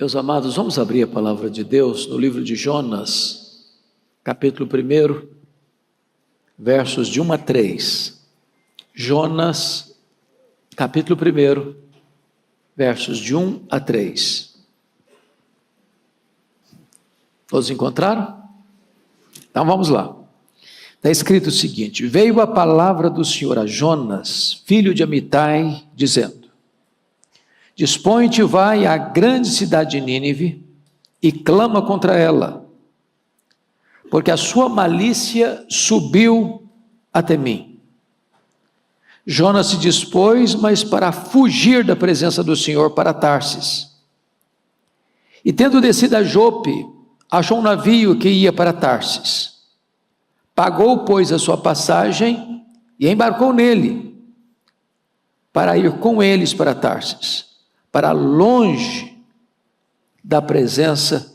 Meus amados, vamos abrir a palavra de Deus no livro de Jonas, capítulo 1, versos de 1 a 3. Jonas, capítulo 1, versos de 1 a 3. Todos encontraram? Então vamos lá. Está escrito o seguinte: veio a palavra do Senhor a Jonas, filho de Amitai, dizendo: dispõe-te, vai à grande cidade de Nínive e clama contra ela, porque a sua malícia subiu até mim. Jonas se dispôs, mas para fugir da presença do Senhor, para Tarsis. E tendo descido a Jope, achou um navio que ia para Tarsis. Pagou, pois, a sua passagem e embarcou nele, para ir com eles para Tarsis, para longe da presença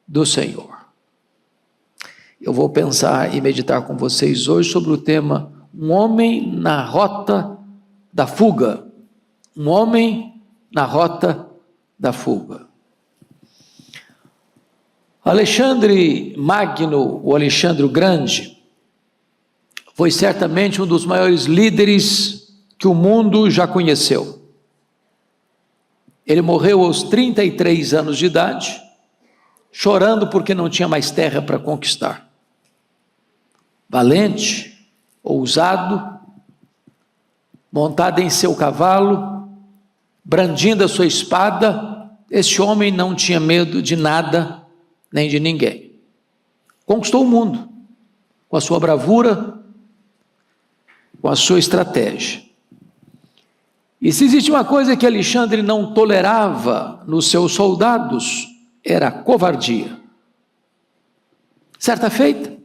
do Senhor. Eu vou pensar e meditar com vocês hoje sobre o tema um homem na rota da fuga. Um homem na rota da fuga. Alexandre Magno, o Alexandre o Grande, foi certamente um dos maiores líderes que o mundo já conheceu. Ele morreu aos 33 anos de idade, chorando porque não tinha mais terra para conquistar. Valente, ousado, montado em seu cavalo, brandindo a sua espada, esse homem não tinha medo de nada, nem de ninguém. Conquistou o mundo, com a sua bravura, com a sua estratégia. E se existe uma coisa que Alexandre não tolerava nos seus soldados, era a covardia. Certa feita,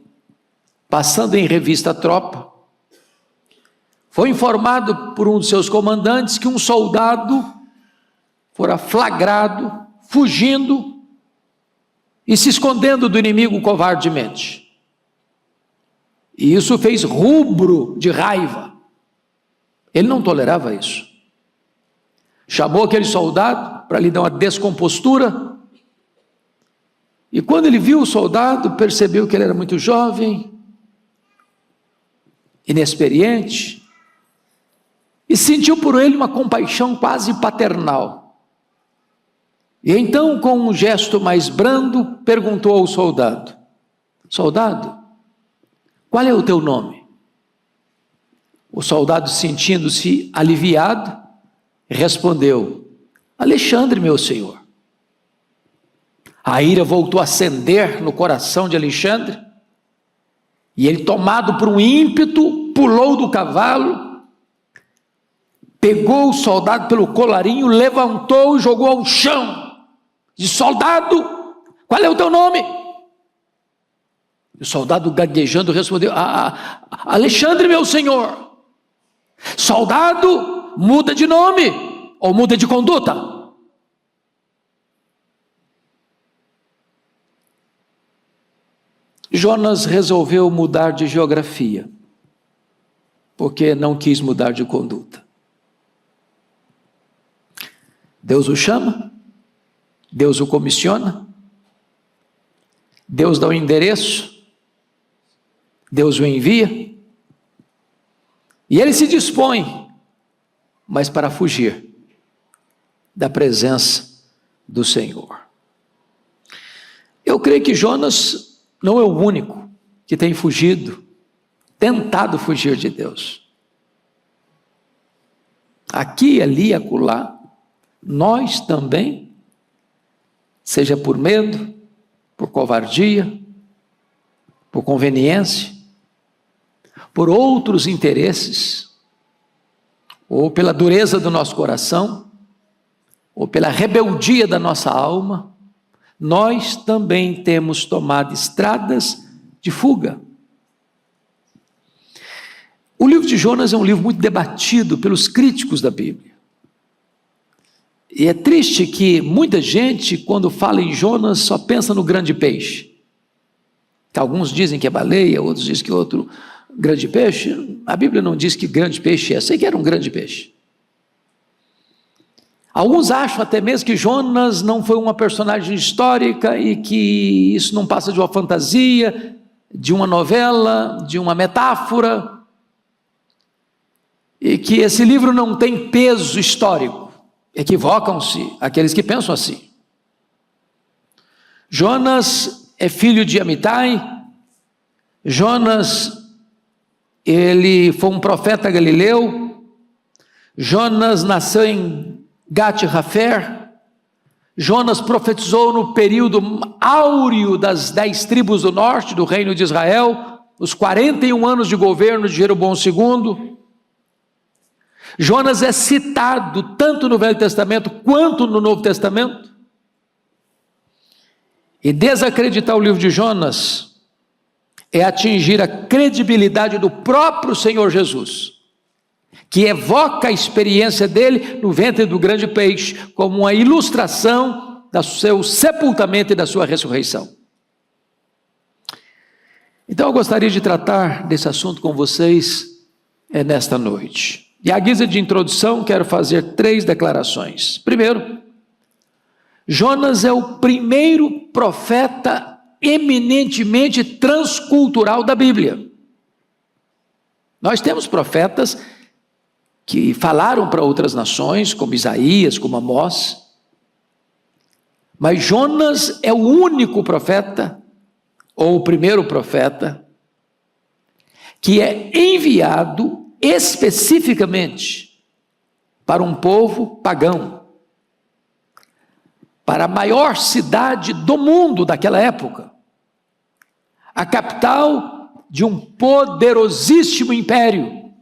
passando em revista a tropa, foi informado por um de seus comandantes que um soldado fora flagrado, fugindo e se escondendo do inimigo covardemente. E isso fez rubro de raiva. Ele não tolerava isso. Chamou aquele soldado para lhe dar uma descompostura, e quando ele viu o soldado, percebeu que ele era muito jovem, inexperiente, e sentiu por ele uma compaixão quase paternal. E então, com um gesto mais brando, perguntou ao soldado: soldado, qual é o teu nome? O soldado, sentindo-se aliviado, respondeu: Alexandre, meu senhor. A ira voltou a acender no coração de Alexandre, e ele, tomado por um ímpeto, pulou do cavalo, pegou o soldado pelo colarinho, levantou e jogou ao chão. Disse: soldado, qual é o teu nome? E o soldado, gaguejando, respondeu: Alexandre, meu senhor. Soldado, muda de nome ou muda de conduta. Jonas resolveu mudar de geografia, porque não quis mudar de conduta. Deus o chama, Deus o comissiona, Deus dá o endereço, Deus o envia, e ele se dispõe, mas para fugir da presença do Senhor. Eu creio que Jonas não é o único que tem fugido, tentado fugir de Deus. Aqui, ali, acolá, nós também, seja por medo, por covardia, por conveniência, por outros interesses, ou pela dureza do nosso coração, ou pela rebeldia da nossa alma, nós também temos tomado estradas de fuga. O livro de Jonas é um livro muito debatido pelos críticos da Bíblia. E é triste que muita gente, quando fala em Jonas, só pensa no grande peixe. Que alguns dizem que é baleia, outros dizem que é outro grande peixe. A Bíblia não diz que grande peixe é. Sei que era um grande peixe. Alguns acham até mesmo que Jonas não foi uma personagem histórica e que isso não passa de uma fantasia, de uma novela, de uma metáfora, e que esse livro não tem peso histórico. Equivocam-se aqueles que pensam assim. Jonas é filho de Amitai. Jonas, ele foi um profeta galileu. Jonas nasceu em Gat-Hefer. Jonas profetizou no período áureo das 10 tribos do norte do reino de Israel, os 41 anos de governo de Jeroboão II. Jonas é citado tanto no Velho Testamento quanto no Novo Testamento. E desacreditar o livro de Jonas é atingir a credibilidade do próprio Senhor Jesus, que evoca a experiência dele no ventre do grande peixe, como uma ilustração do seu sepultamento e da sua ressurreição. Então eu gostaria de tratar desse assunto com vocês nesta noite. E à guisa de introdução, quero fazer 3 declarações. Primeiro, Jonas é o primeiro profeta eminentemente transcultural da Bíblia. Nós temos profetas que falaram para outras nações, como Isaías, como Amós, mas Jonas é o único profeta, ou o primeiro profeta, que é enviado especificamente para um povo pagão, para a maior cidade do mundo daquela época, a capital de um poderosíssimo império.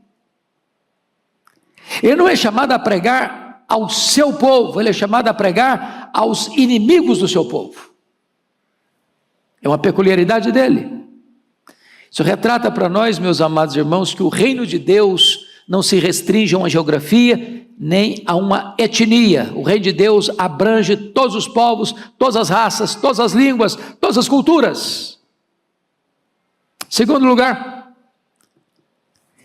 Ele não é chamado a pregar ao seu povo, ele é chamado a pregar aos inimigos do seu povo. É uma peculiaridade dele. Isso retrata para nós, meus amados irmãos, que o reino de Deus não se restringe a uma geografia, nem a uma etnia. O reino de Deus abrange todos os povos, todas as raças, todas as línguas, todas as culturas. Segundo lugar,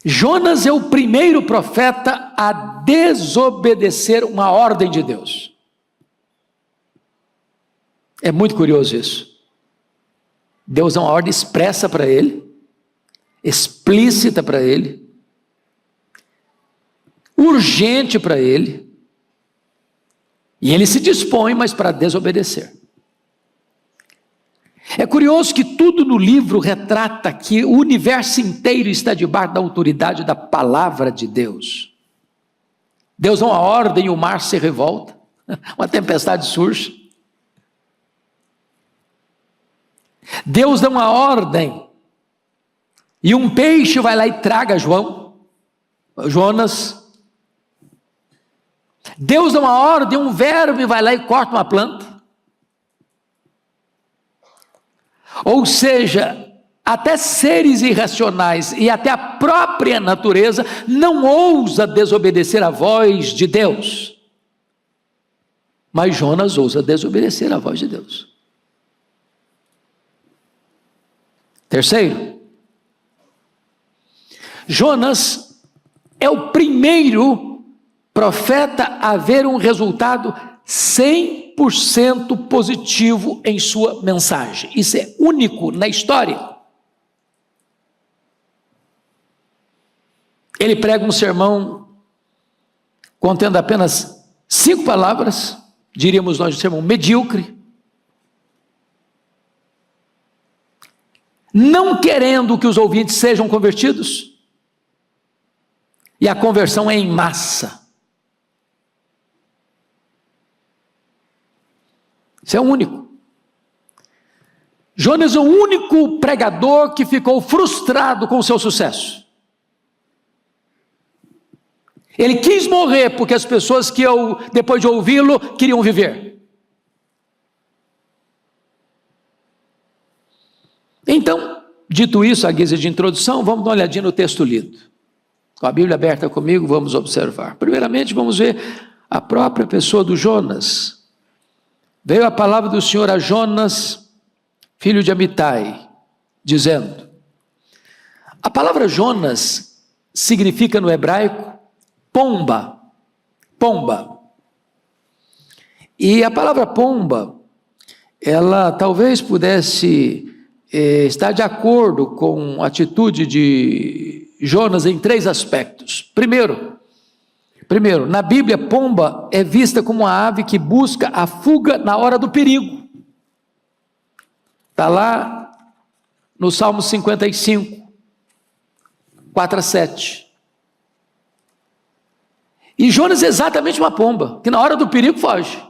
Jonas é o primeiro profeta a desobedecer uma ordem de Deus. É muito curioso isso. Deus dá uma ordem expressa para ele, explícita para ele, urgente para ele, e ele se dispõe, mas para desobedecer. É curioso que tudo no livro retrata que o universo inteiro está debaixo da autoridade da palavra de Deus. Deus dá uma ordem e o mar se revolta, uma tempestade surge. Deus dá uma ordem e um peixe vai lá e traga Jonas. Deus dá uma ordem, um verme vai lá e corta uma planta. Ou seja, até seres irracionais e até a própria natureza não ousa desobedecer a voz de Deus. Mas Jonas ousa desobedecer a voz de Deus. Terceiro, Jonas é o primeiro profeta a ver um resultado 100% positivo em sua mensagem. Isso é único na história. Ele prega um sermão contendo apenas 5 palavras, diríamos nós um sermão medíocre, não querendo que os ouvintes sejam convertidos, e a conversão é em massa. Isso é o único. Jonas é o único pregador que ficou frustrado com o seu sucesso. Ele quis morrer porque as pessoas que depois de ouvi-lo queriam viver. Então, dito isso, a guisa de introdução, vamos dar uma olhadinha no texto lido. Com a Bíblia aberta comigo, vamos observar. Primeiramente, vamos ver a própria pessoa do Jonas. Veio a palavra do Senhor a Jonas, filho de Amitai, dizendo. A palavra Jonas significa no hebraico pomba. Pomba. E a palavra pomba, ela talvez pudesse estar de acordo com a atitude de Jonas em 3 aspectos. Primeiro, na Bíblia, pomba é vista como uma ave que busca a fuga na hora do perigo. Está lá no Salmo 55, 4-7. E Jonas é exatamente uma pomba, que na hora do perigo foge.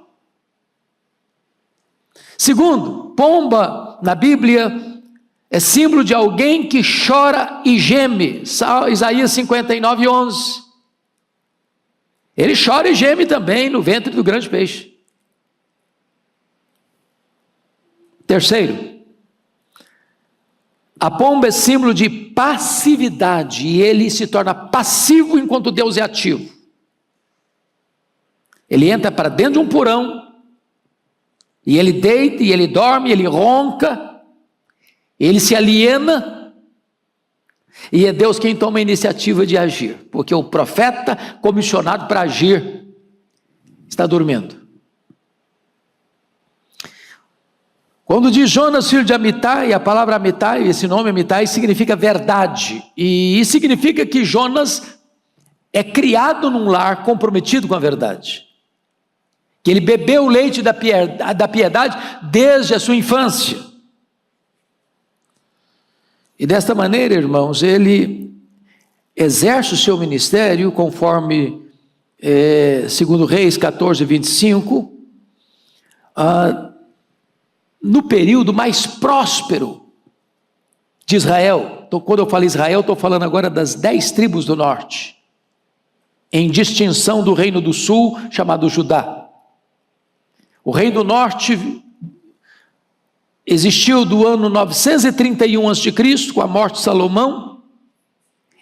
Segundo, pomba na Bíblia é símbolo de alguém que chora e geme. Isaías 59:11. Ele chora e geme também no ventre do grande peixe. Terceiro, a pomba é símbolo de passividade e ele se torna passivo enquanto Deus é ativo. Ele entra para dentro de um porão e ele deita, e ele dorme, ele ronca, ele se aliena, e é Deus quem toma a iniciativa de agir, porque o profeta comissionado para agir está dormindo. Quando diz Jonas, filho de Amitai, a palavra Amitai, esse nome Amitai significa verdade, e isso significa que Jonas é criado num lar comprometido com a verdade, que ele bebeu o leite da piedade desde a sua infância. E desta maneira, irmãos, ele exerce o seu ministério conforme, segundo Reis 14:25, no período mais próspero de Israel. Então, quando eu falo Israel, estou falando agora das 10 tribos do norte, em distinção do reino do sul, chamado Judá. O reino do norte existiu do ano 931 a.C., com a morte de Salomão,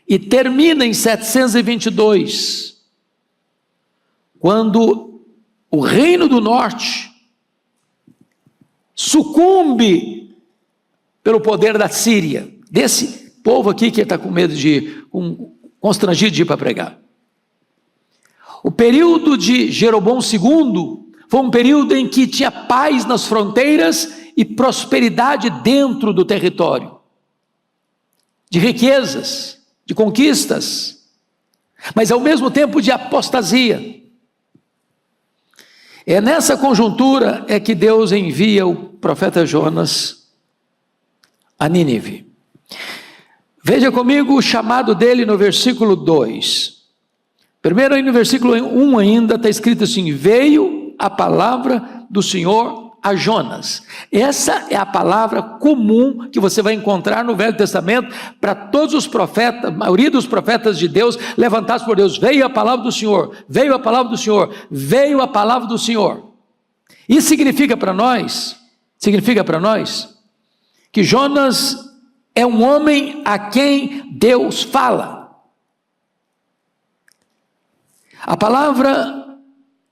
e termina em 722, quando o reino do norte sucumbe pelo poder da Síria, desse povo aqui que está com medo de ir, constrangido de ir para pregar. O período de Jeroboão II foi um período em que tinha paz nas fronteiras e prosperidade dentro do território, de riquezas, de conquistas, mas ao mesmo tempo de apostasia. É nessa conjuntura é que Deus envia o profeta Jonas a Nínive. Veja comigo o chamado dele no versículo 2. Primeiro aí no versículo 1 ainda está escrito assim: veio a palavra do Senhor a Jonas. Essa é a palavra comum que você vai encontrar no Velho Testamento para todos os profetas, a maioria dos profetas de Deus levantados por Deus. Veio a palavra do Senhor, veio a palavra do Senhor, veio a palavra do Senhor. Isso significa para nós que Jonas é um homem a quem Deus fala. A palavra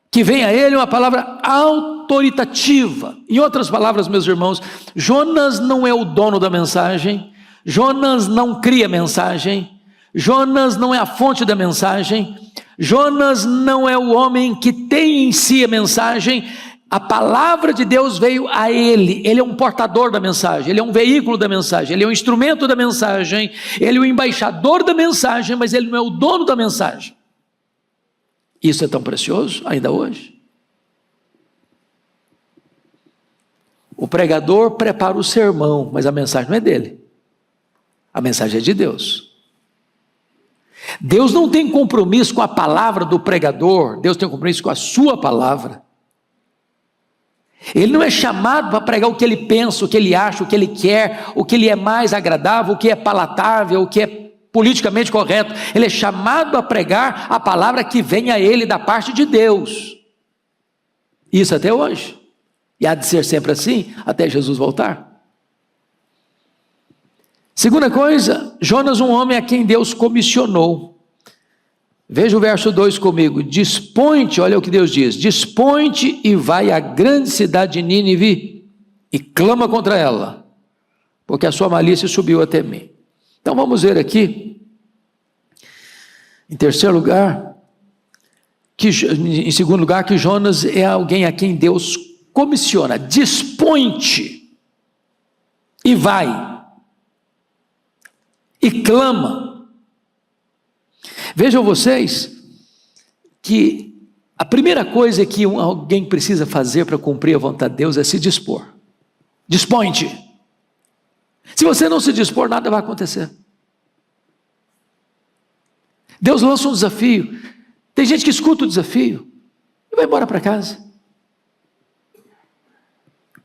que vem a ele é uma palavra autoritativa. Em outras palavras, meus irmãos, Jonas não é o dono da mensagem, Jonas não cria mensagem, Jonas não é a fonte da mensagem, Jonas não é o homem que tem em si a mensagem. A palavra de Deus veio a ele é um portador da mensagem, ele é um veículo da mensagem, ele é um instrumento da mensagem, ele é o embaixador da mensagem, mas ele não é o dono da mensagem. Isso é tão precioso ainda hoje. O pregador prepara o sermão, mas a mensagem não é dele. A mensagem é de Deus. Deus não tem compromisso com a palavra do pregador, Deus tem compromisso com a sua palavra. Ele não é chamado para pregar o que ele pensa, o que ele acha, o que ele quer, o que lhe é mais agradável, o que é palatável, o que é politicamente correto. Ele é chamado a pregar a palavra que vem a ele da parte de Deus. Isso até hoje. E há de ser sempre assim, até Jesus voltar. Segunda coisa, Jonas, um homem a quem Deus comissionou. Veja o verso 2 comigo. Dispõe-te, olha o que Deus diz: dispõe-te e vai à grande cidade de Nínive e clama contra ela, porque a sua malícia subiu até mim. Então vamos ver aqui, em terceiro lugar, em segundo lugar, que Jonas é alguém a quem Deus comissiona, dispõe-te e vai, e clama. Vejam vocês que a primeira coisa que alguém precisa fazer para cumprir a vontade de Deus é se dispor. Dispõe-te. Se você não se dispor, nada vai acontecer. Deus lança um desafio. Tem gente que escuta o desafio e vai embora para casa.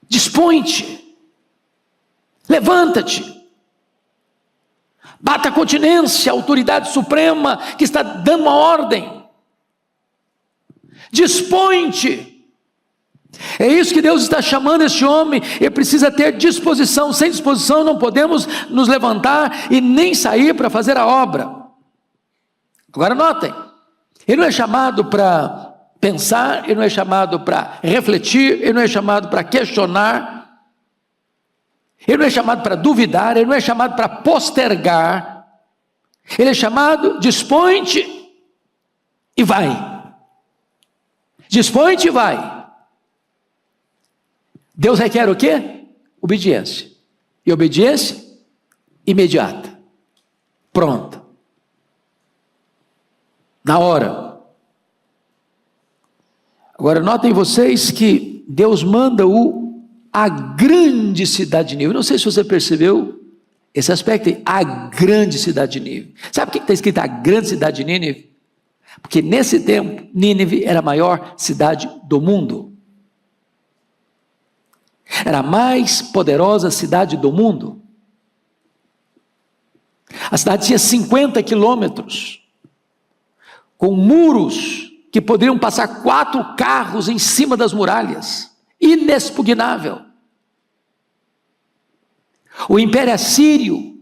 Dispõe-te. Levanta-te. Bata a continência, a autoridade suprema que está dando uma ordem. Dispõe-te. É isso que Deus está chamando este homem. Ele precisa ter disposição. Sem disposição não podemos nos levantar e nem sair para fazer a obra. Agora notem, ele não é chamado para pensar, ele não é chamado para refletir, ele não é chamado para questionar, ele não é chamado para duvidar, ele não é chamado para postergar. Ele é chamado, dispõe-te e vai. Dispõe-te e vai. Deus requer o quê? Obediência. E obediência imediata. Pronta. Na hora. Agora notem vocês que Deus manda-o à grande cidade de Nínive. Não sei se você percebeu esse aspecto aí, a grande cidade de Nínive. Sabe o que está escrito a grande cidade de Nínive? Porque nesse tempo, Nínive era a maior cidade do mundo. Era a mais poderosa cidade do mundo. A cidade tinha 50 quilômetros, com muros que poderiam passar 4 carros em cima das muralhas, inexpugnável. O Império Assírio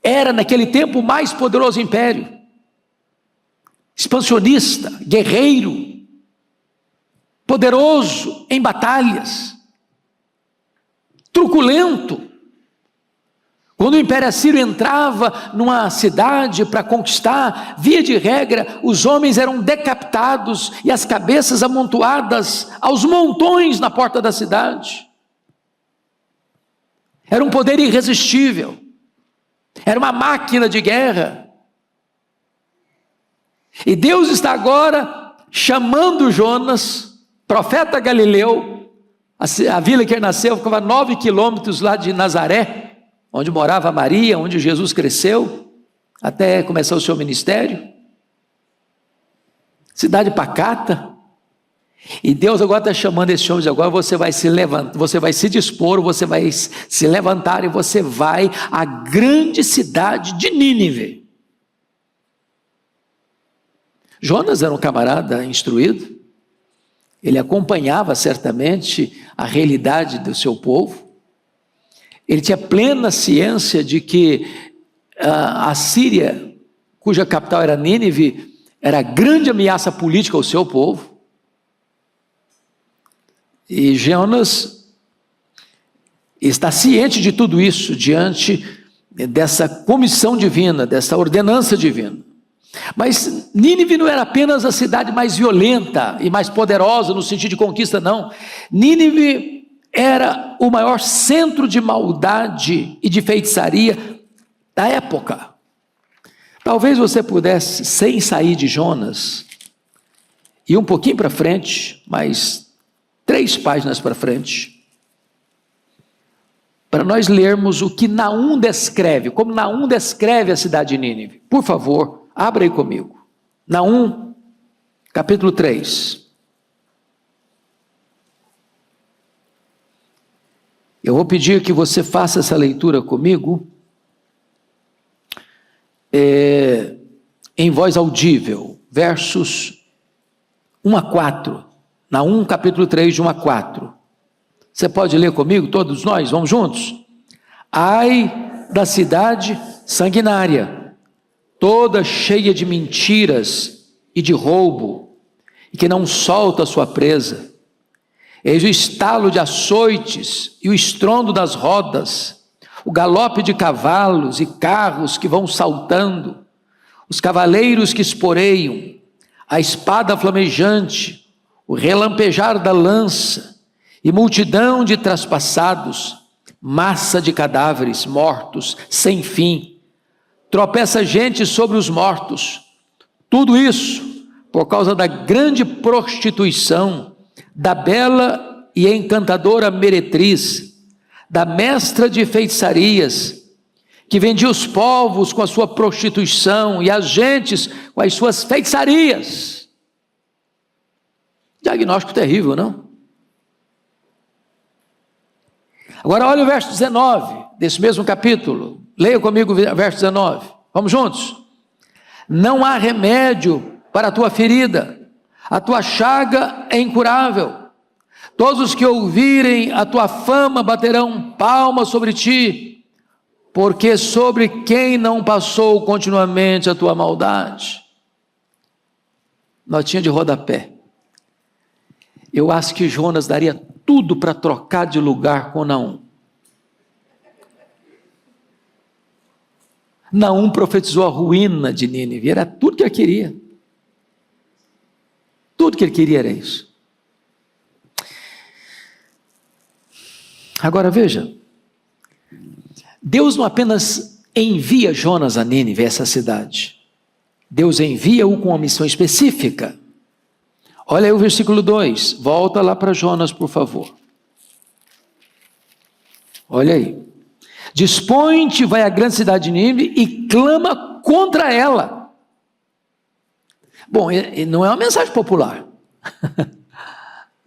era naquele tempo o mais poderoso império, expansionista, guerreiro, poderoso em batalhas, truculento. Quando o Império Assírio entrava numa cidade para conquistar, via de regra, os homens eram decapitados e as cabeças amontoadas aos montões na porta da cidade. Era um poder irresistível, era uma máquina de guerra. E Deus está agora chamando Jonas, profeta Galileu, a vila que ele nasceu ficava 9 quilômetros lá de Nazaré, onde morava Maria, onde Jesus cresceu, até começar o seu ministério. Cidade pacata. E Deus agora está chamando esse homem de agora, você vai se levantar, você vai se dispor, você vai se levantar e você vai à grande cidade de Nínive. Jonas era um camarada instruído, ele acompanhava certamente a realidade do seu povo, ele tinha plena ciência de que a Síria, cuja capital era Nínive, era a grande ameaça política ao seu povo. E Jonas está ciente de tudo isso diante dessa comissão divina, dessa ordenança divina. Mas Nínive não era apenas a cidade mais violenta e mais poderosa no sentido de conquista, não. Nínive era o maior centro de maldade e de feitiçaria da época. Talvez você pudesse, sem sair de Jonas, ir um pouquinho para frente, mais 3 páginas para frente, para nós lermos o que Naum descreve, como Naum descreve a cidade de Nínive. Por favor, abra aí comigo. Naum, capítulo 3. Eu vou pedir que você faça essa leitura comigo, em voz audível, versos 1 a 4, Naum capítulo 3, de 1 a 4. Você pode ler comigo, todos nós, vamos juntos? Ai da cidade sanguinária, toda cheia de mentiras e de roubo, e que não solta a sua presa. Eis o estalo de açoites e o estrondo das rodas, o galope de cavalos e carros que vão saltando, os cavaleiros que esporeiam, a espada flamejante, o relampejar da lança, e multidão de traspassados, massa de cadáveres mortos, sem fim, tropeça gente sobre os mortos, tudo isso por causa da grande prostituição, da bela e encantadora meretriz, da mestra de feitiçarias, que vendia os povos com a sua prostituição e as gentes com as suas feitiçarias. Diagnóstico terrível, não? Agora olha o verso 19, desse mesmo capítulo. Leia comigo o verso 19. Vamos juntos? Não há remédio para a tua ferida, a tua chaga é incurável. Todos os que ouvirem a tua fama baterão palmas sobre ti, porque sobre quem não passou continuamente a tua maldade? Notinha de rodapé. Eu acho que Jonas daria tudo para trocar de lugar com Naum. Naum profetizou a ruína de Nínive, era tudo que ele queria. Tudo que ele queria era isso. Agora veja, Deus não apenas envia Jonas a Nínive, essa cidade. Deus envia-o com uma missão específica. Olha aí o versículo 2, volta lá para Jonas, por favor. Olha aí. Dispõe-te, vai à grande cidade de Nínive e clama contra ela. Bom, não é uma mensagem popular.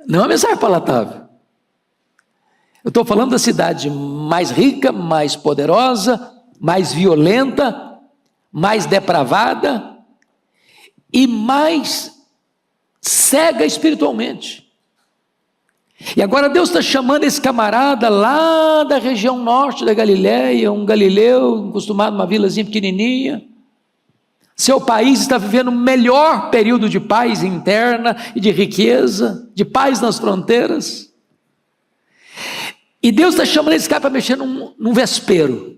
Não é uma mensagem palatável. Eu estou falando da cidade mais rica, mais poderosa, mais violenta, mais depravada e mais cega espiritualmente. E agora Deus está chamando esse camarada lá da região norte da Galileia, um galileu, acostumado numa vilazinha pequenininha. Seu país está vivendo o melhor período de paz interna e de riqueza, de paz nas fronteiras. E Deus está chamando esse cara para mexer num vespeiro.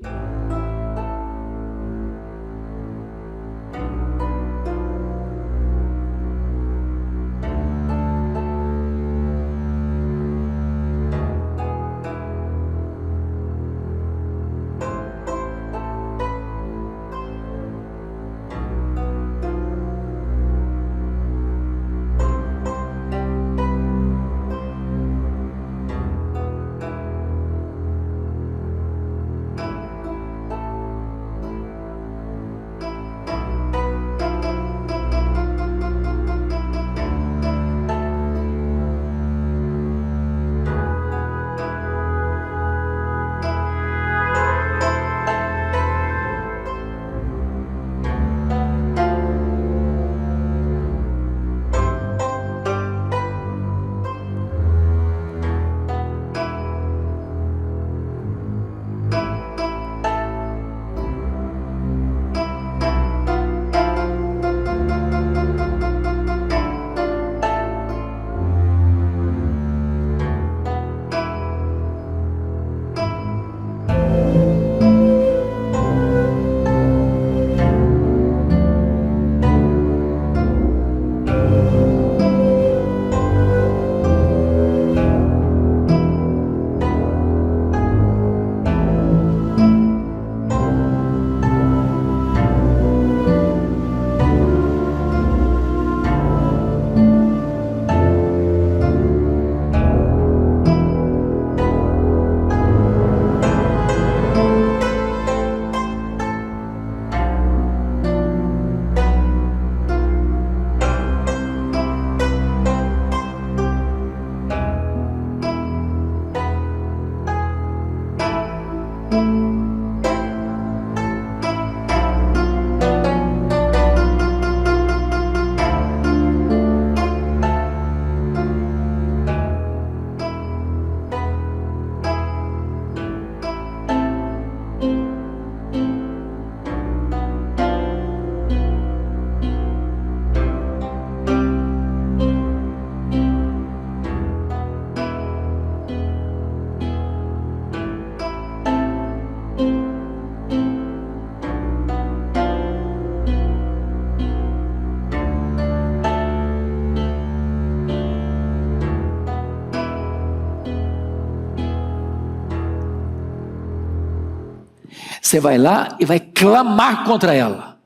Você vai lá e vai clamar contra ela.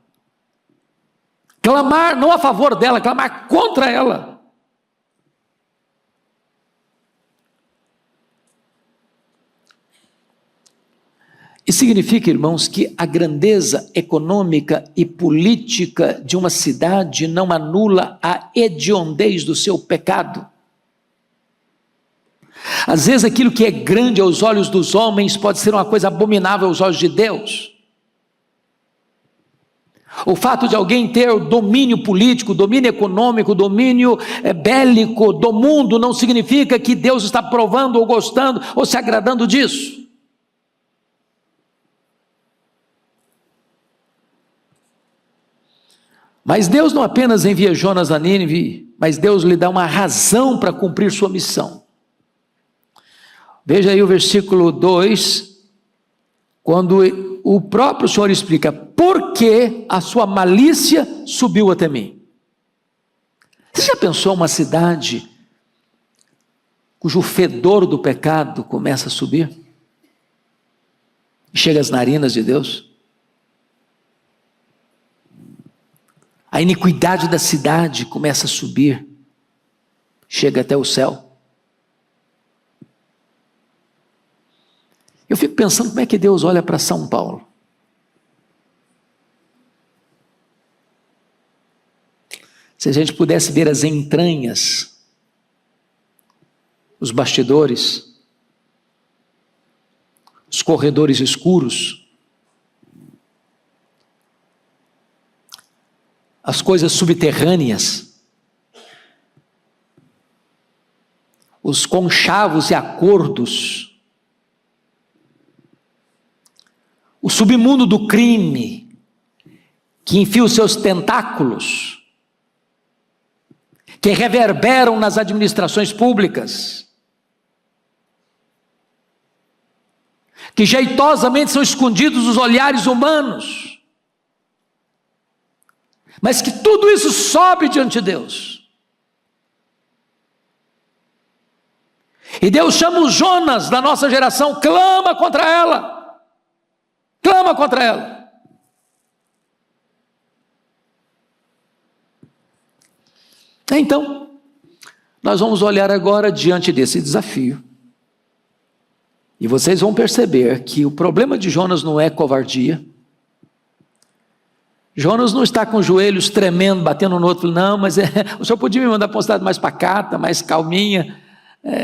Clamar não a favor dela, clamar contra ela. Isso significa, irmãos, que a grandeza econômica e política de uma cidade não anula a hediondez do seu pecado. Às vezes aquilo que é grande aos olhos dos homens pode ser uma coisa abominável aos olhos de Deus. O fato de alguém ter o domínio político, domínio econômico, domínio bélico do mundo não significa que Deus está provando ou gostando ou se agradando disso. Mas Deus não apenas envia Jonas a Nínive, mas Deus lhe dá uma razão para cumprir sua missão. Veja aí o versículo 2, quando o próprio Senhor explica por que a sua malícia subiu até mim. Você já pensou uma cidade cujo fedor do pecado começa a subir? E chega às narinas de Deus? A iniquidade da cidade começa a subir, chega até o céu. Eu fico pensando como é que Deus olha para São Paulo. Se a gente pudesse ver as entranhas, os bastidores, os corredores escuros, as coisas subterrâneas, os conchavos e acordos, o submundo do crime, que enfia os seus tentáculos, que reverberam nas administrações públicas, que jeitosamente são escondidos dos olhares humanos, mas que tudo isso sobe diante de Deus. E Deus chama os Jonas da nossa geração, clama contra ela. Clama contra ela. Então, nós vamos olhar agora diante desse desafio. E vocês vão perceber que o problema de Jonas não é covardia. Jonas não está com os joelhos tremendo, batendo no outro, não, mas o senhor podia me mandar para uma cidade mais pacata, mais calminha,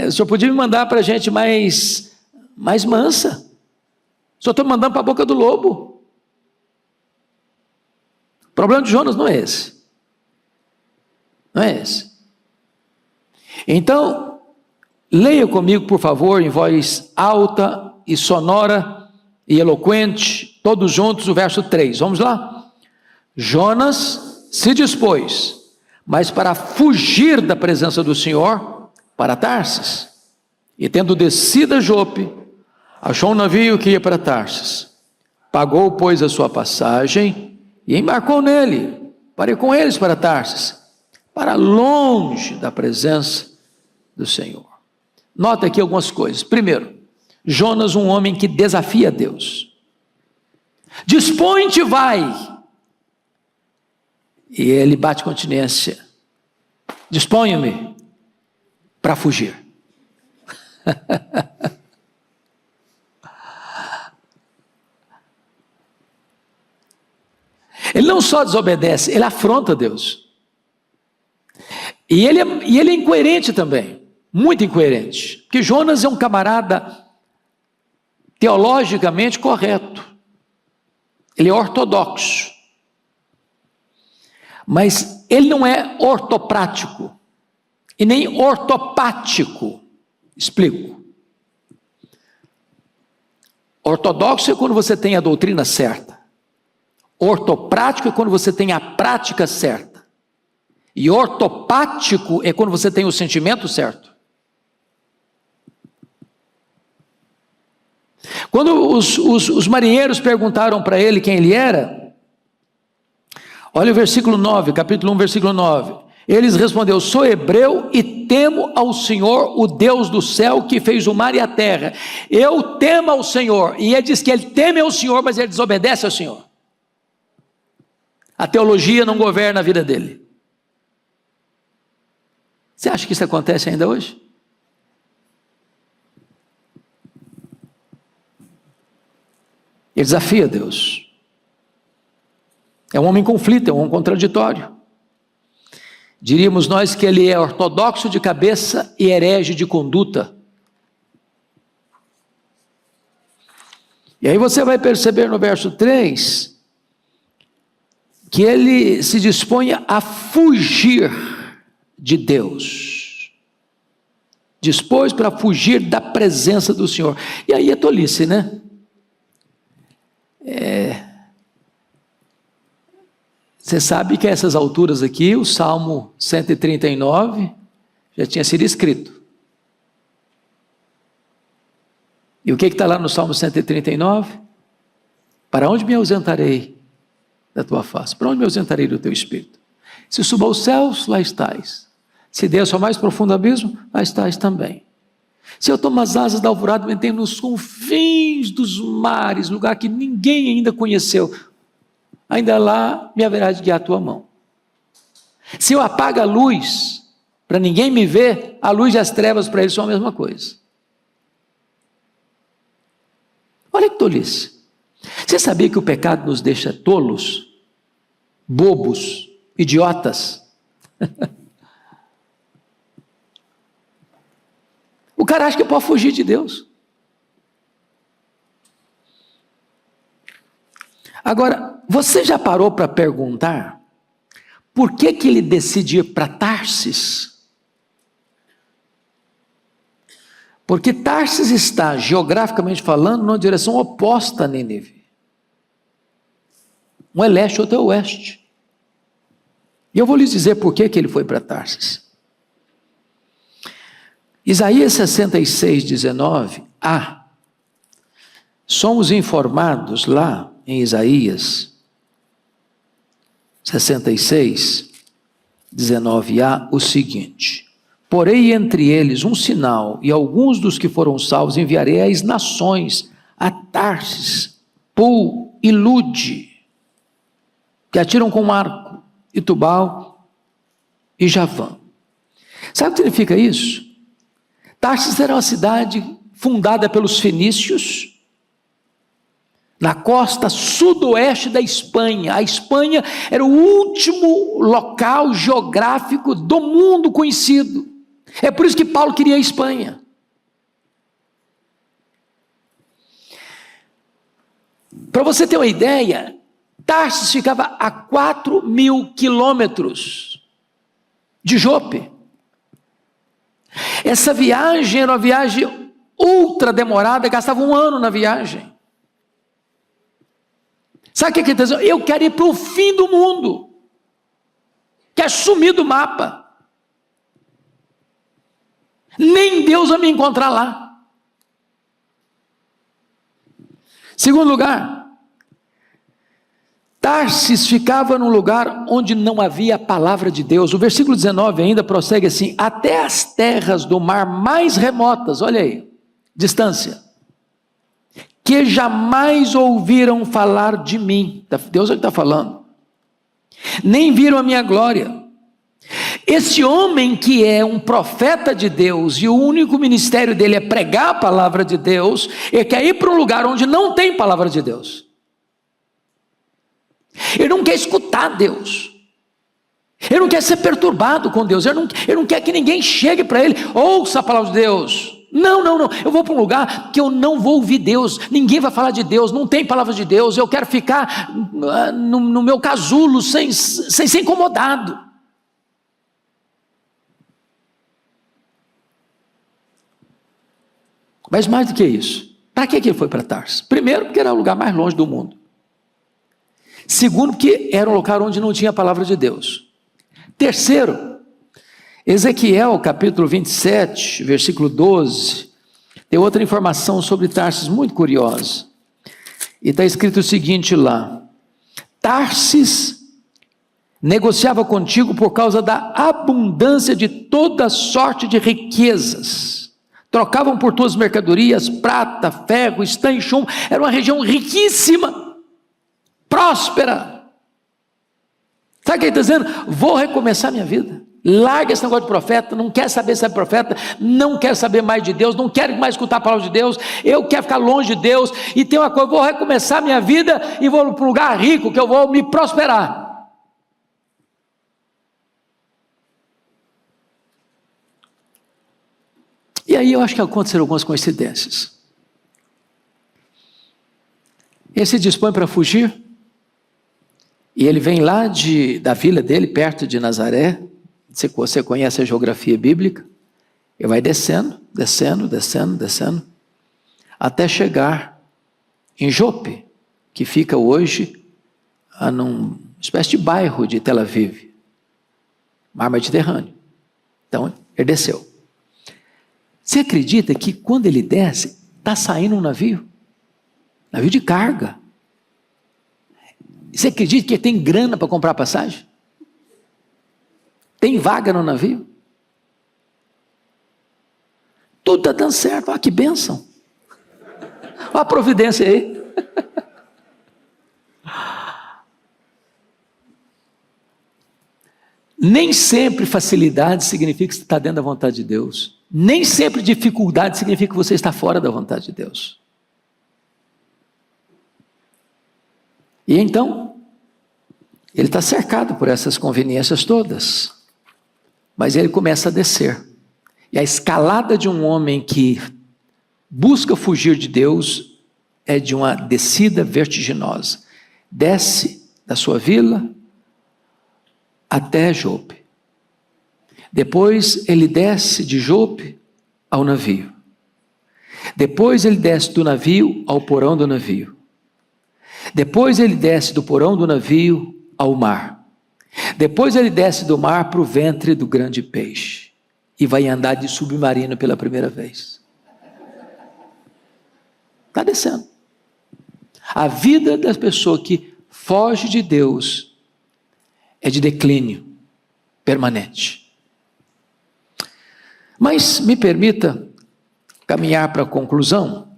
o senhor podia me mandar para gente mais mansa. O senhor está me mandando para a boca do lobo. O problema de Jonas não é esse. Não é esse. Então, leia comigo, por favor, em voz alta e sonora e eloquente, todos juntos, o verso 3. Vamos lá? Jonas se dispôs, mas para fugir da presença do Senhor, para Tarsis. E tendo descido a Jope, achou um navio que ia para Tarsis. Pagou, pois, a sua passagem e embarcou nele, para ir com eles para Tarsis, para longe da presença do Senhor. Nota aqui algumas coisas. Primeiro, Jonas, um homem que desafia Deus. Dispõe-te, vai. E ele bate continência. Disponha-me para fugir. Ele não só desobedece, ele afronta Deus. E ele é incoerente também, muito incoerente. Porque Jonas é um camarada teologicamente correto. Ele é ortodoxo. Mas ele não é ortoprático e nem ortopático. Explico. Ortodoxo é quando você tem a doutrina certa. Ortoprático é quando você tem a prática certa. E ortopático é quando você tem o sentimento certo. Quando os marinheiros perguntaram para ele quem ele era, olha o versículo 9, capítulo 1, versículo 9. Eles respondeu: sou hebreu e temo ao Senhor, o Deus do céu, que fez o mar e a terra. Eu temo ao Senhor. E ele diz que ele teme ao Senhor, mas ele desobedece ao Senhor. A teologia não governa a vida dele. Você acha que isso acontece ainda hoje? Ele desafia Deus. É um homem em conflito, é um homem contraditório. Diríamos nós que ele é ortodoxo de cabeça e herege de conduta. E aí você vai perceber no verso 3, que ele se dispõe a fugir de Deus. Dispôs para fugir da presença do Senhor. E aí é tolice, né? Você sabe que a essas alturas aqui, o Salmo 139 já tinha sido escrito. E o que está lá no Salmo 139? Para onde me ausentarei da tua face? Para onde me ausentarei do teu espírito? Se subo aos céus, lá estás. Se desço ao mais profundo abismo, lá estás também. Se eu tomo as asas da alvorada, me tenho nos confins dos mares, lugar que ninguém ainda conheceu, ainda lá me haverá de guiar a tua mão. Se eu apago a luz, para ninguém me ver, a luz e as trevas para eles são a mesma coisa. Olha que tolice. Você sabia que o pecado nos deixa tolos, bobos, idiotas? O cara acha que pode fugir de Deus. Agora, você já parou para perguntar por que ele decide ir para Tarsis? Porque Tarsis está, geograficamente falando, numa direção oposta a Nínive. Um é leste, outro é oeste. E eu vou lhes dizer por que ele foi para Tarsis. Isaías 66, 19, somos informados lá em Isaías 66, 19a, o seguinte: porei entre eles um sinal, e alguns dos que foram salvos enviarei às nações, a Tarsis, Pul e Lude, que atiram com arco, e Tubal e Javã. Sabe o que significa isso? Tarsis era uma cidade fundada pelos fenícios, na costa sudoeste da Espanha. A Espanha era o último local geográfico do mundo conhecido. É por isso que Paulo queria a Espanha. Para você ter uma ideia, Tarsis ficava a 4.000 quilômetros de Jope. Essa viagem era uma viagem ultra demorada, gastava 1 ano na viagem. Sabe o que ele está dizendo? Eu quero ir para o fim do mundo, quero sumir do mapa. Nem Deus vai me encontrar lá. Segundo lugar, Tarsis ficava num lugar onde não havia a palavra de Deus. O versículo 19 ainda prossegue assim: até as terras do mar mais remotas, olha aí, distância, que jamais ouviram falar de mim. Deus é que está falando. Nem viram a minha glória. Esse homem que é um profeta de Deus, e o único ministério dele é pregar a palavra de Deus, ele quer ir para um lugar onde não tem palavra de Deus. Ele não quer escutar Deus. Ele não quer ser perturbado com Deus. Ele não quer que ninguém chegue para ele, ouça a palavra de Deus. Não, eu vou para um lugar que eu não vou ouvir Deus, ninguém vai falar de Deus, não tem palavra de Deus, eu quero ficar no meu casulo, sem ser incomodado. Mas mais do que isso, para que ele foi para Tarsis? Primeiro, porque era o lugar mais longe do mundo. Segundo, porque era um lugar onde não tinha a palavra de Deus. Terceiro, Ezequiel capítulo 27, versículo 12, tem outra informação sobre Tarsis muito curiosa. E está escrito o seguinte lá: Tarsis negociava contigo por causa da abundância de toda sorte de riquezas. Trocavam por tuas mercadorias, prata, ferro, estanho e chumbo. Era uma região riquíssima, próspera. Sabe o que ele está dizendo? Vou recomeçar minha vida. Larga esse negócio de profeta, não quer saber se é profeta, não quer saber mais de Deus, não quero mais escutar a palavra de Deus, eu quero ficar longe de Deus, e tem uma coisa, vou recomeçar minha vida e vou para um lugar rico, que eu vou me prosperar. E aí eu acho que aconteceram algumas coincidências. Ele se dispõe para fugir, e ele vem lá da vila dele, perto de Nazaré. Você conhece a geografia bíblica, ele vai descendo, até chegar em Jope, que fica hoje numa espécie de bairro de Tel Aviv, mar Mediterrâneo. Então, ele desceu. Você acredita que quando ele desce, está saindo um navio de carga. Você acredita que ele tem grana para comprar passagem? Tem vaga no navio? Tudo está dando certo. Olha que bênção. Olha a providência aí. Nem sempre facilidade significa que você está dentro da vontade de Deus. Nem sempre dificuldade significa que você está fora da vontade de Deus. E então, ele está cercado por essas conveniências todas. Mas ele começa a descer. E a escalada de um homem que busca fugir de Deus é de uma descida vertiginosa. Desce da sua vila até Jope. Depois ele desce de Jope ao navio. Depois ele desce do navio ao porão do navio. Depois ele desce do porão do navio ao mar. Depois ele desce do mar para o ventre do grande peixe e vai andar de submarino pela primeira vez. Está descendo. A vida das pessoas que foge de Deus é de declínio permanente. Mas me permita caminhar para a conclusão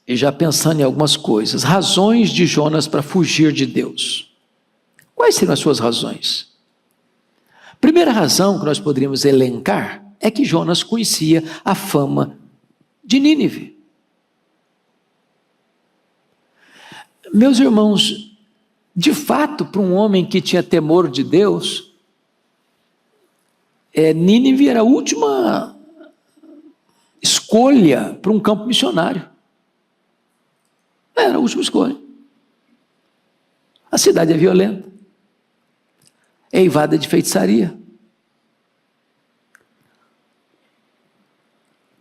e já pensando em algumas coisas, razões de Jonas para fugir de Deus. Quais seriam as suas razões? Primeira razão que nós poderíamos elencar é que Jonas conhecia a fama de Nínive. Meus irmãos, de fato, para um homem que tinha temor de Deus, Nínive era a última escolha para um campo missionário. Era a última escolha. A cidade é violenta. É eivada de feitiçaria.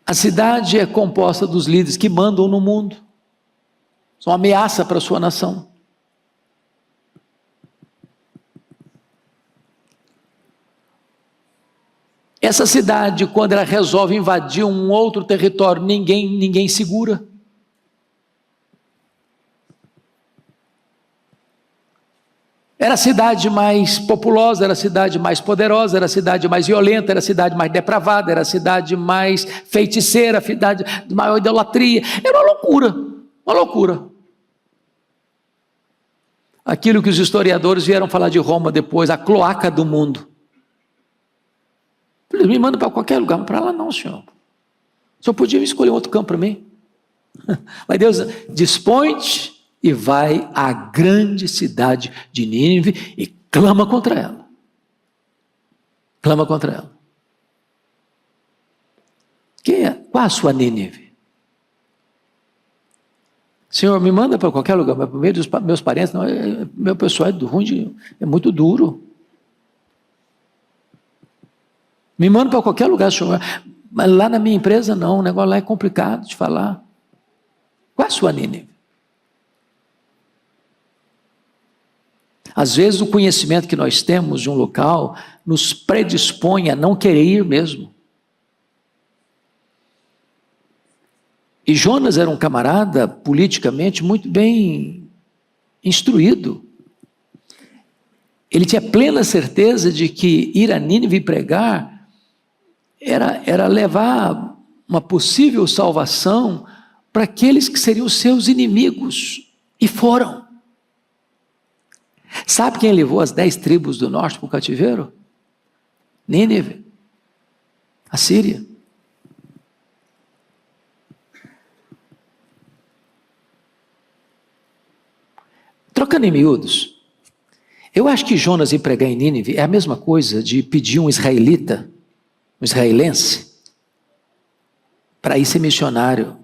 A cidade é composta dos líderes que mandam no mundo. São uma ameaça para a sua nação. Essa cidade, quando ela resolve invadir um outro território, ninguém segura. Era a cidade mais populosa, era a cidade mais poderosa, era a cidade mais violenta, era a cidade mais depravada, era a cidade mais feiticeira, a cidade de maior idolatria. Era uma loucura, uma loucura. Aquilo que os historiadores vieram falar de Roma depois, a cloaca do mundo. Eles me mandam para qualquer lugar, mas para lá não, senhor. O senhor podia escolher um outro campo para mim. Mas Deus dispõe-te e vai à grande cidade de Nínive e clama contra ela. Clama contra ela. Qual a sua Nínive? Senhor, me manda para qualquer lugar, mas por meio dos meus parentes, não, meu pessoal é ruim, é muito duro. Me manda para qualquer lugar, senhor, mas lá na minha empresa não, o negócio lá é complicado de falar. Qual a sua Nínive? Às vezes o conhecimento que nós temos de um local nos predispõe a não querer ir mesmo. E Jonas era um camarada politicamente muito bem instruído. Ele tinha plena certeza de que ir a Nínive pregar era levar uma possível salvação para aqueles que seriam seus inimigos. E foram. Sabe quem levou as 10 tribos do norte para o cativeiro? Nínive, a Síria. Trocando em miúdos, eu acho que Jonas ir pregar em Nínive é a mesma coisa de pedir um israelita, um israelense, para ir ser missionário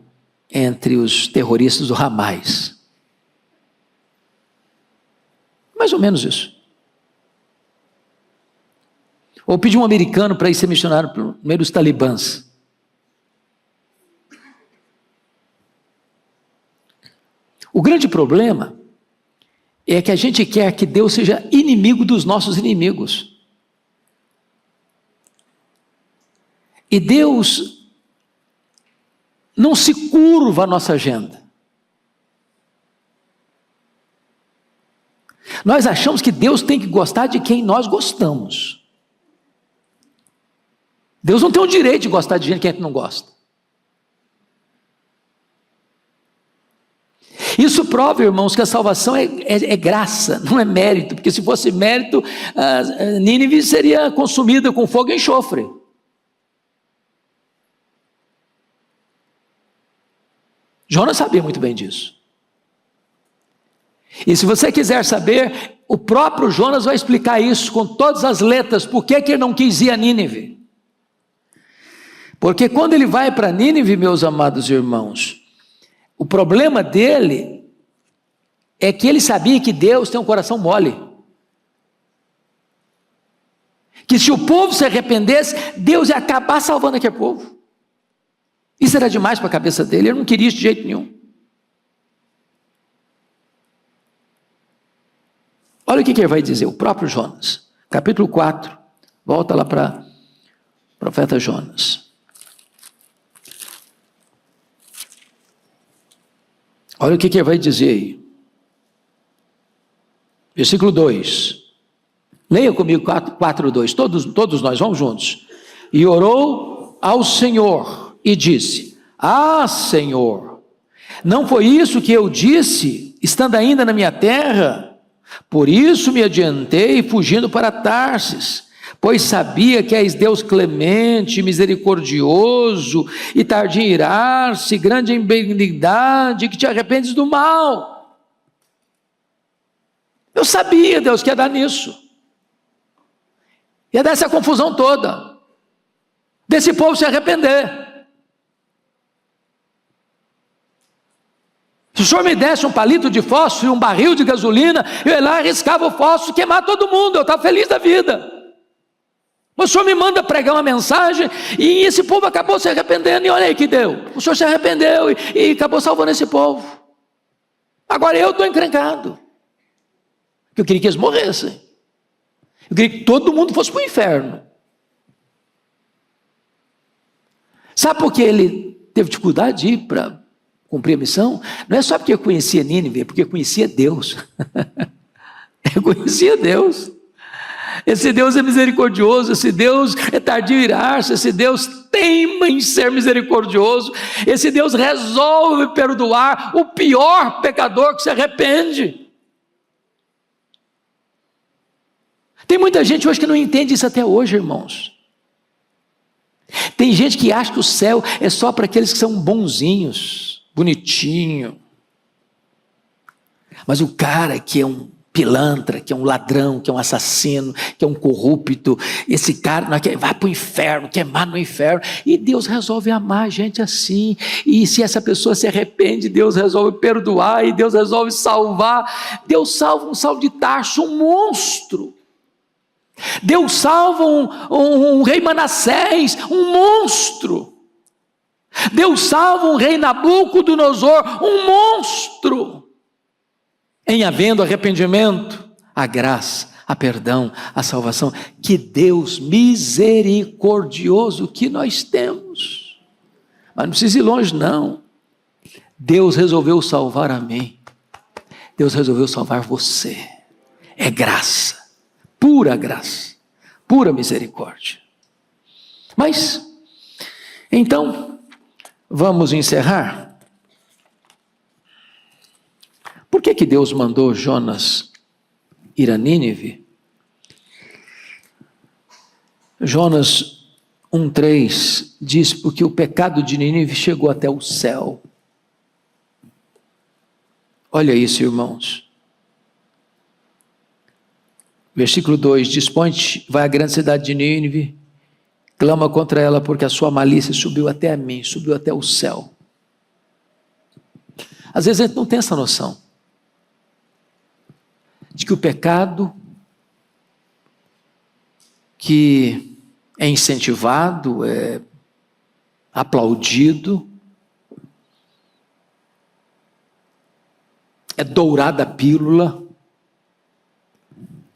entre os terroristas do Hamas. Mais ou menos isso. Ou pedir um americano para ir ser missionário no meio dos talibãs. O grande problema é que a gente quer que Deus seja inimigo dos nossos inimigos. E Deus não se curva à nossa agenda. Nós achamos que Deus tem que gostar de quem nós gostamos. Deus não tem o direito de gostar de gente que a gente não gosta. Isso prova, irmãos, que a salvação é graça, não é mérito, porque se fosse mérito, Nínive seria consumida com fogo e enxofre. Jonas sabia muito bem disso. E se você quiser saber, o próprio Jonas vai explicar isso com todas as letras, por que ele não quis ir a Nínive. Porque quando ele vai para Nínive, meus amados irmãos, o problema dele é que ele sabia que Deus tem um coração mole. Que se o povo se arrependesse, Deus ia acabar salvando aquele povo. Isso era demais para a cabeça dele, ele não queria isso de jeito nenhum. Olha o que ele vai dizer, o próprio Jonas, capítulo 4, volta lá para o profeta Jonas. Olha o que ele vai dizer aí. Versículo 2. Leia comigo 4:2. Todos nós, vamos juntos. E orou ao Senhor e disse: Ah, Senhor, não foi isso que eu disse, estando ainda na minha terra? Por isso me adiantei, fugindo para Tarsis, pois sabia que és Deus clemente, misericordioso, e tardio em irar-se, grande em benignidade, que te arrependes do mal. Eu sabia, Deus, que ia dar nisso. Ia dar essa confusão toda, desse povo se arrepender. Se o senhor me desse um palito de fósforo e um barril de gasolina, eu ia lá, arriscava o fósforo, queimar todo mundo, eu estava feliz da vida. Mas o senhor me manda pregar uma mensagem e esse povo acabou se arrependendo, e olha aí que deu. O senhor se arrependeu e acabou salvando esse povo. Agora eu estou encrencado. Eu queria que eles morressem. Eu queria que todo mundo fosse para o inferno. Sabe por que ele teve dificuldade de ir para cumprir a missão? Não é só porque eu conhecia Nínive, é porque eu conhecia Deus. Eu conhecia Deus. Esse Deus é misericordioso, esse Deus é tardio em irar-se, esse Deus teima em ser misericordioso, esse Deus resolve perdoar o pior pecador que se arrepende. Tem muita gente hoje que não entende isso até hoje, irmãos. Tem gente que acha que o céu é só para aqueles que são bonzinhos, bonitinho. Mas o cara que é um pilantra, que é um ladrão, que é um assassino, que é um corrupto, esse cara vai para o inferno, queimar no inferno, e Deus resolve amar a gente assim, e se essa pessoa se arrepende, Deus resolve perdoar, e Deus resolve salvar. Deus salva um Saulo de Tarso, um monstro. Deus salva um rei Manassés, um monstro. Deus salva um rei Nabucodonosor, um monstro. Em havendo arrependimento, a graça, a perdão, a salvação, que Deus misericordioso que nós temos. Mas não precisa ir longe não. Deus resolveu salvar a mim. Deus resolveu salvar você. É graça. pura graça, pura misericórdia. Mas, então, vamos encerrar. Por que Deus mandou Jonas ir a Nínive? Jonas 1,3 diz, porque o pecado de Nínive chegou até o céu. Olha isso, irmãos. Versículo 2, dispõe-te, vai à grande cidade de Nínive, clama contra ela, porque a sua malícia subiu até a mim, subiu até o céu. Às vezes a gente não tem essa noção, de que o pecado que é incentivado, é aplaudido, é dourada a pílula,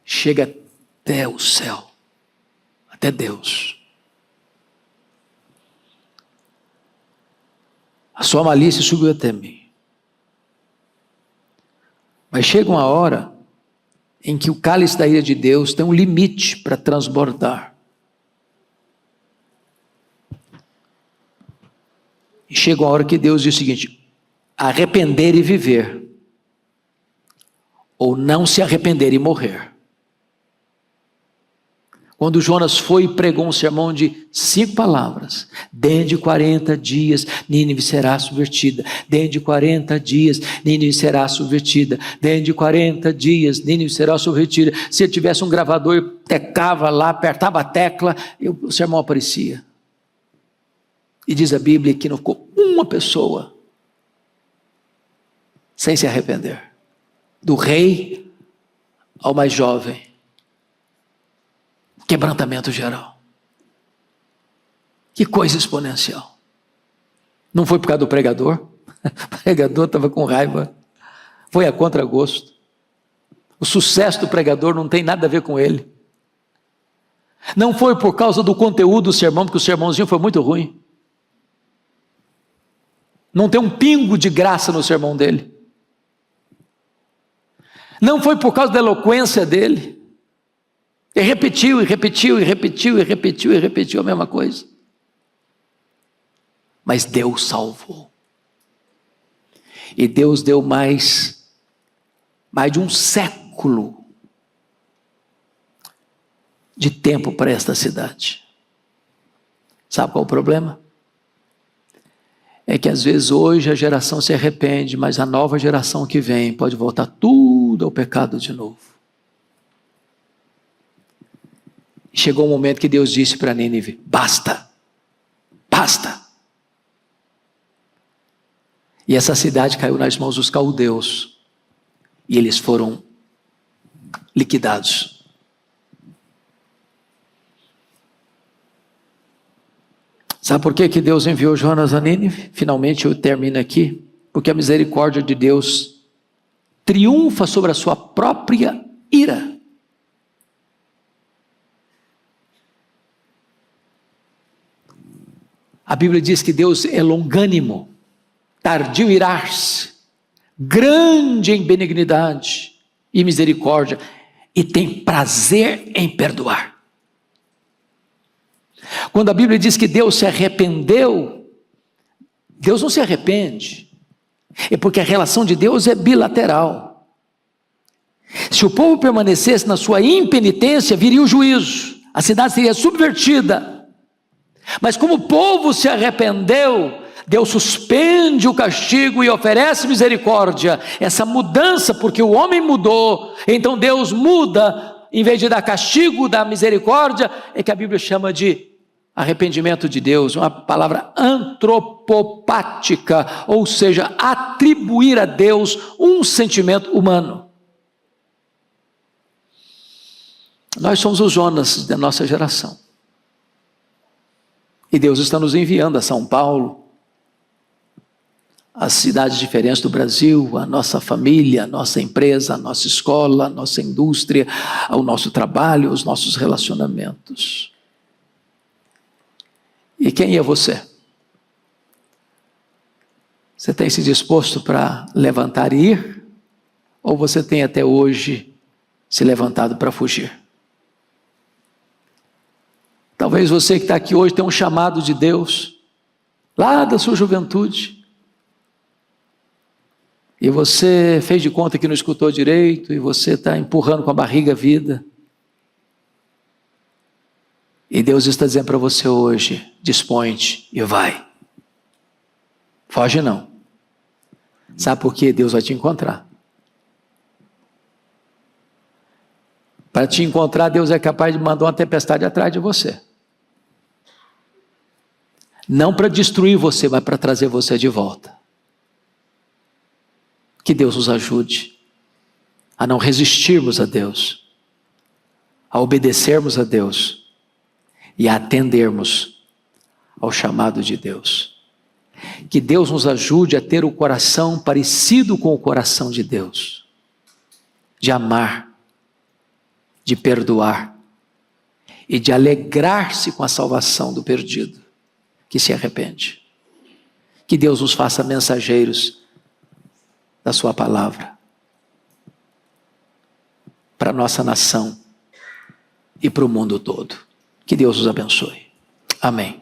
chega até o céu, até Deus. A sua malícia subiu até mim. Mas chega uma hora em que o cálice da ira de Deus tem um limite para transbordar. E chega uma hora que Deus diz o seguinte: arrepender e viver, ou não se arrepender e morrer. Quando Jonas foi e pregou um sermão de 5 palavras, dentro de 40 dias Nínive será subvertida, dentro de 40 dias Nínive será subvertida, dentro de 40 dias Nínive será subvertida. Se ele tivesse um gravador, tecava lá, apertava a tecla, e o sermão aparecia. E diz a Bíblia que não ficou uma pessoa sem se arrepender, do rei ao mais jovem. Quebrantamento geral. Que coisa exponencial. Não foi por causa do pregador. O pregador estava com raiva. Foi a contragosto. O sucesso do pregador não tem nada a ver com ele. Não foi por causa do conteúdo do sermão, porque o sermãozinho foi muito ruim. Não tem um pingo de graça no sermão dele. Não foi por causa da eloquência dele. E repetiu, e repetiu, e repetiu, e repetiu, e repetiu a mesma coisa. Mas Deus salvou. E Deus deu mais de um século de tempo para esta cidade. Sabe qual é o problema? É que às vezes hoje a geração se arrepende, mas a nova geração que vem pode voltar tudo ao pecado de novo. Chegou um momento que Deus disse para Nínive: basta, basta. E essa cidade caiu nas mãos dos caldeus, e eles foram liquidados. Sabe por que Deus enviou Jonas a Nínive? Finalmente eu termino aqui. Porque a misericórdia de Deus triunfa sobre a sua própria ira. A Bíblia diz que Deus é longânimo, tardio em irar-se, grande em benignidade e misericórdia, e tem prazer em perdoar. Quando a Bíblia diz que Deus se arrependeu, Deus não se arrepende. É porque a relação de Deus é bilateral. Se o povo permanecesse na sua impenitência, viria o juízo, a cidade seria subvertida. Mas como o povo se arrependeu, Deus suspende o castigo e oferece misericórdia. Essa mudança, porque o homem mudou, então Deus muda, em vez de dar castigo, dá misericórdia, é que a Bíblia chama de arrependimento de Deus, uma palavra antropopática, ou seja, atribuir a Deus um sentimento humano. Nós somos os Jonas da nossa geração. E Deus está nos enviando a São Paulo, as cidades diferentes do Brasil, a nossa família, a nossa empresa, a nossa escola, a nossa indústria, o nosso trabalho, os nossos relacionamentos. E quem é você? Você tem se disposto para levantar e ir? Ou você tem até hoje se levantado para fugir? Talvez você que está aqui hoje tenha um chamado de Deus, lá da sua juventude, e você fez de conta que não escutou direito, e você está empurrando com a barriga a vida. E Deus está dizendo para você hoje, dispõe-te e vai. Foge não. Sabe por quê? Deus vai te encontrar. Para te encontrar, Deus é capaz de mandar uma tempestade atrás de você. Não para destruir você, mas para trazer você de volta. Que Deus nos ajude a não resistirmos a Deus, a obedecermos a Deus e a atendermos ao chamado de Deus. Que Deus nos ajude a ter o coração parecido com o coração de Deus, de amar, de perdoar e de alegrar-se com a salvação do perdido que se arrepende. Que Deus nos faça mensageiros da sua palavra para a nossa nação e para o mundo todo. Que Deus os abençoe. Amém.